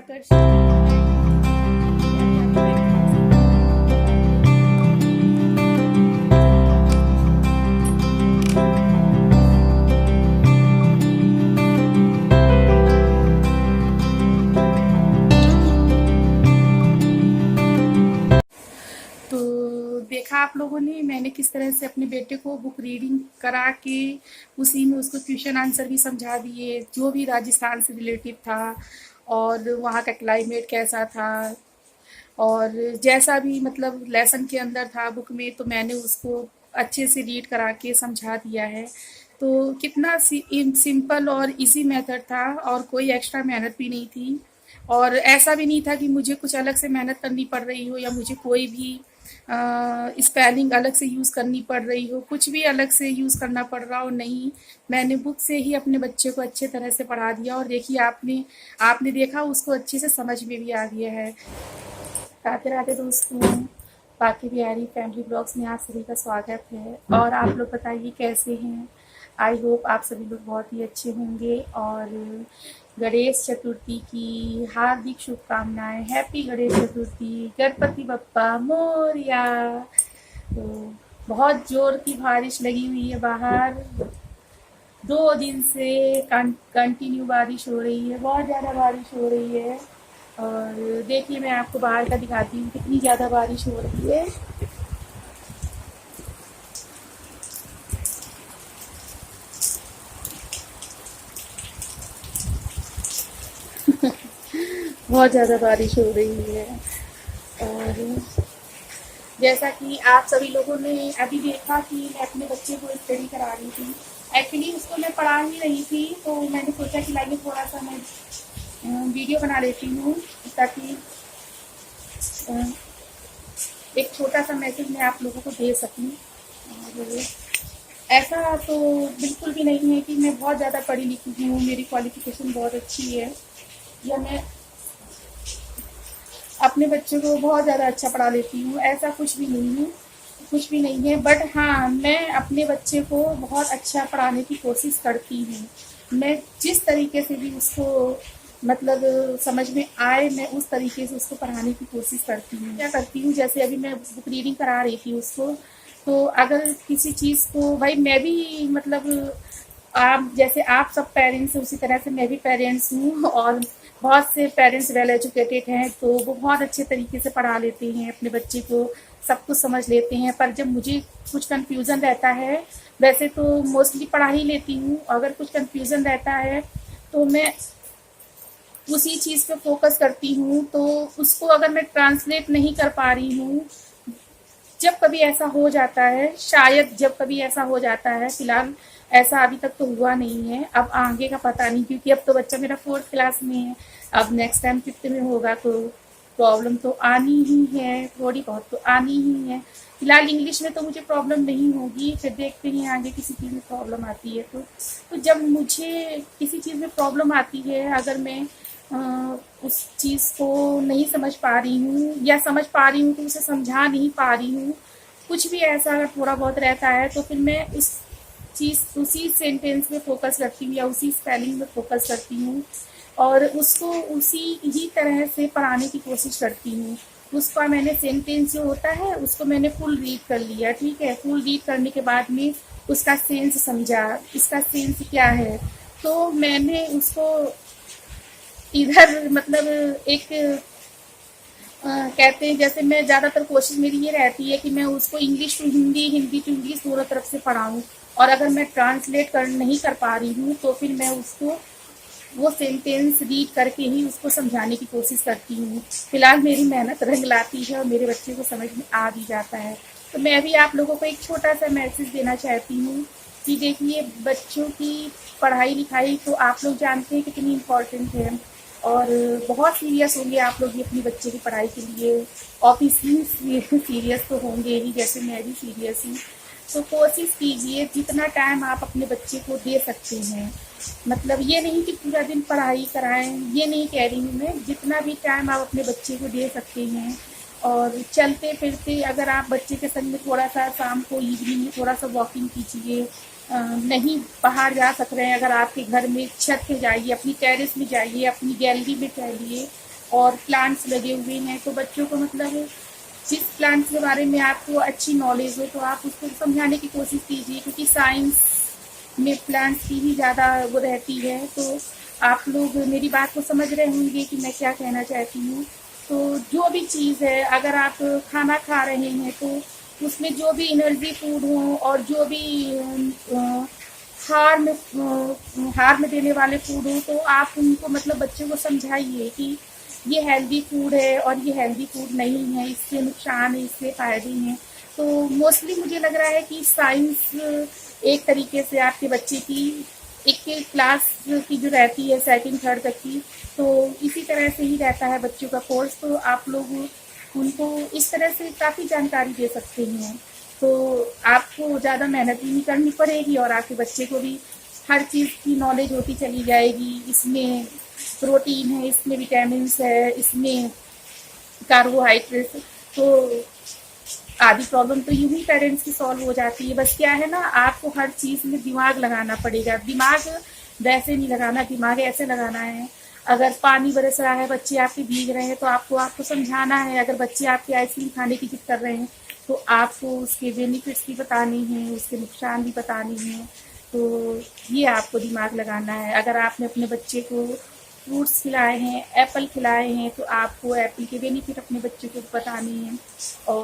जाकर देखा आप लोगों ने मैंने किस तरह से अपने बेटे को बुक रीडिंग करा के उसी में उसको क्वेश्चन आंसर भी समझा दिए, जो भी राजस्थान से रिलेटेड था और वहाँ का क्लाइमेट कैसा था और जैसा भी मतलब लेसन के अंदर था बुक में, तो मैंने उसको अच्छे से रीड करा के समझा दिया है। तो कितना सिंपल और इजी मेथड था और कोई एक्स्ट्रा मेहनत भी नहीं थी और ऐसा भी नहीं था कि मुझे कुछ अलग से मेहनत करनी पड़ रही हो या मुझे कोई भी स्पेलिंग अलग से यूज़ करनी पड़ रही हो, कुछ भी अलग से यूज़ करना पड़ रहा हो, नहीं। मैंने बुक से ही अपने बच्चे को अच्छे तरह से पढ़ा दिया और देखिए आपने आपने देखा उसको अच्छे से समझ में भी आ गया है। राधे राधे दोस्तों, बाकी बिहारी फैमिली ब्लॉग्स में आप सभी का स्वागत है। और आप लोग बताइए कैसे हैं। आई होप आप सभी लोग बहुत ही अच्छे होंगे और गणेश चतुर्थी की हार्दिक शुभकामनाएं। हैप्पी गणेश चतुर्थी, गणपति बप्पा मोरया। तो बहुत जोर की बारिश लगी हुई है बाहर, 2 दिन से कंटिन्यू बारिश हो रही है, बहुत ज़्यादा बारिश हो रही है। और देखिए मैं आपको बाहर का दिखाती हूँ कितनी ज़्यादा बारिश हो रही है। बहुत ज़्यादा बारिश हो रही है। और जैसा कि आप सभी लोगों ने अभी देखा कि मैं अपने बच्चे को स्टडी करा रही थी। एक्चुअली उसको मैं पढ़ा ही रही थी, तो मैंने सोचा कि लाइए थोड़ा सा मैं वीडियो बना लेती हूँ ताकि एक छोटा सा मैसेज मैं आप लोगों को दे सकूँ। और ऐसा तो बिल्कुल भी नहीं है कि मैं बहुत ज़्यादा पढ़ी लिखी हूँ, मेरी क्वालिफिकेशन बहुत अच्छी है या मैं अपने बच्चों को बहुत ज़्यादा अच्छा पढ़ा लेती हूँ, ऐसा कुछ भी नहीं है, कुछ भी नहीं है। बट हाँ, मैं अपने बच्चे को बहुत अच्छा पढ़ाने की कोशिश करती हूँ। मैं जिस तरीके से भी उसको मतलब समझ में आए, मैं उस तरीके से उसको पढ़ाने की कोशिश करती हूँ। क्या करती हूँ, जैसे अभी मैं बुक रीडिंग करा रही थी उसको, तो अगर किसी चीज़ को भाई मैं भी मतलब आप जैसे आप सब पेरेंट्स हैं उसी तरह से मैं भी पेरेंट्स हूँ और बहुत से पेरेंट्स वेल एजुकेटेड हैं, तो वो बहुत अच्छे तरीके से पढ़ा लेते हैं अपने बच्चे को, सब कुछ समझ लेते हैं। पर जब मुझे कुछ कन्फ्यूज़न रहता है, वैसे तो मोस्टली पढ़ा ही लेती हूँ, अगर कुछ कन्फ्यूज़न रहता है तो मैं उसी चीज़ पे फोकस करती हूँ। तो उसको अगर मैं ट्रांसलेट नहीं कर पा रही हूँ, जब कभी ऐसा हो जाता है, शायद जब कभी ऐसा हो जाता है, फिलहाल ऐसा अभी तक तो हुआ नहीं है, अब आगे का पता नहीं क्योंकि अब तो बच्चा मेरा 4th क्लास में है। अब नेक्स्ट टाइम 5th में होगा तो प्रॉब्लम तो आनी ही है, थोड़ी बहुत तो आनी ही है। फिलहाल इंग्लिश में तो मुझे प्रॉब्लम नहीं होगी, फिर देखते हैं आगे किसी चीज़ में प्रॉब्लम आती है तो जब मुझे किसी चीज़ में प्रॉब्लम आती है, अगर मैं उस चीज़ को नहीं समझ पा रही हूँ या समझ पा रही हूँ तो उसे समझा नहीं पा रही हूँ, कुछ भी ऐसा अगर थोड़ा बहुत रहता है, तो फिर मैं उसी सेंटेंस में फोकस करती हूँ या उसी स्पेलिंग में फोकस करती हूँ और उसको उसी ही तरह से पढ़ाने की कोशिश करती हूँ। उसका मैंने सेंटेंस जो होता है उसको मैंने फुल रीड कर लिया, ठीक है। फुल रीड करने के बाद में उसका सेंस समझा, इसका सेंस क्या है, तो मैंने उसको इधर मतलब एक कहते हैं, जैसे मैं ज़्यादातर कोशिश मेरी ये रहती है कि मैं उसको English to Hindi, Hindi to English दोनों तरफ से पढ़ाऊँ। और अगर मैं ट्रांसलेट नहीं कर पा रही हूँ तो फिर मैं उसको वो सेंटेंस रीड करके ही उसको समझाने की कोशिश करती हूँ। फिलहाल मेरी मेहनत रंग लाती है और मेरे बच्चे को समझ में आ भी जाता है। तो मैं भी आप लोगों को एक छोटा सा मैसेज देना चाहती हूँ कि देखिए, बच्चों की पढ़ाई लिखाई तो आप लोग जानते हैं कितनी इम्पोर्टेंट है और बहुत सीरियस होंगे आप लोग भी अपनी बच्चे की पढ़ाई के लिए। ऑब्वियसली सीरियस तो होंगे ही, जैसे मैं भी सीरियस हूँ। तो कोशिश कीजिए जितना टाइम आप अपने बच्चे को दे सकते हैं, मतलब ये नहीं कि पूरा दिन पढ़ाई कराएं, ये नहीं कह रही हूँ मैं, जितना भी टाइम आप अपने बच्चे को दे सकते हैं। और चलते फिरते अगर आप बच्चे के संग में थोड़ा सा शाम को इवनिंग में थोड़ा सा वॉकिंग कीजिए। नहीं बाहर जा सक रहे हैं, अगर आपके घर में छत पे जाइए, अपनी टेरेस में जाइए, अपनी गैलरी में टहलिए, और प्लांट्स लगे हुए हैं, तो बच्चों को मतलब जिस प्लांट्स के बारे में आपको अच्छी नॉलेज हो तो आप उसको समझाने की कोशिश कीजिए, क्योंकि साइंस में प्लांट्स की ही ज़्यादा वो रहती है। तो आप लोग मेरी बात को समझ रहे होंगे कि मैं क्या कहना चाहती हूँ। तो जो भी चीज़ है, अगर आप खाना खा रहे हैं तो उसमें जो भी एनर्जी फूड हो और जो भी हार में देने वाले फूड हो, तो आप उनको मतलब बच्चों को समझाइए कि ये हेल्दी फूड है और ये हेल्दी फूड नहीं है, इससे नुकसान है, इससे फायदे हैं। तो मोस्टली मुझे लग रहा है कि साइंस एक तरीके से आपके बच्चे की एक क्लास की जो रहती है सेकंड थर्ड तक की, तो इसी तरह से ही रहता है बच्चों का कोर्स। तो आप लोग उनको इस तरह से काफ़ी जानकारी दे सकते हैं। तो आपको ज़्यादा मेहनत भी नहीं करनी पड़ेगी और आपके बच्चे को भी हर चीज़ की नॉलेज होती चली जाएगी। इसमें प्रोटीन है, इसमें विटामिन है, इसमें कार्बोहाइड्रेट। तो आधी प्रॉब्लम तो यूं ही पेरेंट्स की सॉल्व हो जाती है। बस क्या है ना, आपको हर चीज़ में दिमाग लगाना पड़ेगा। दिमाग वैसे नहीं लगाना, दिमाग ऐसे लगाना है। अगर पानी बरस रहा है, बच्चे आपके भीग रहे हैं, तो आपको समझाना है। अगर बच्चे आपके आइसक्रीम खाने की जिद कर रहे हैं तो आपको उसके बेनिफिट्स भी बताने हैं, उसके नुकसान भी बताने हैं। तो ये आपको दिमाग लगाना है। अगर आपने अपने बच्चे को फ्रूट्स खिलाए हैं, एप्पल खिलाए हैं, तो आपको एप्पल के बेनिफिट अपने बच्चे को बताने हैं। और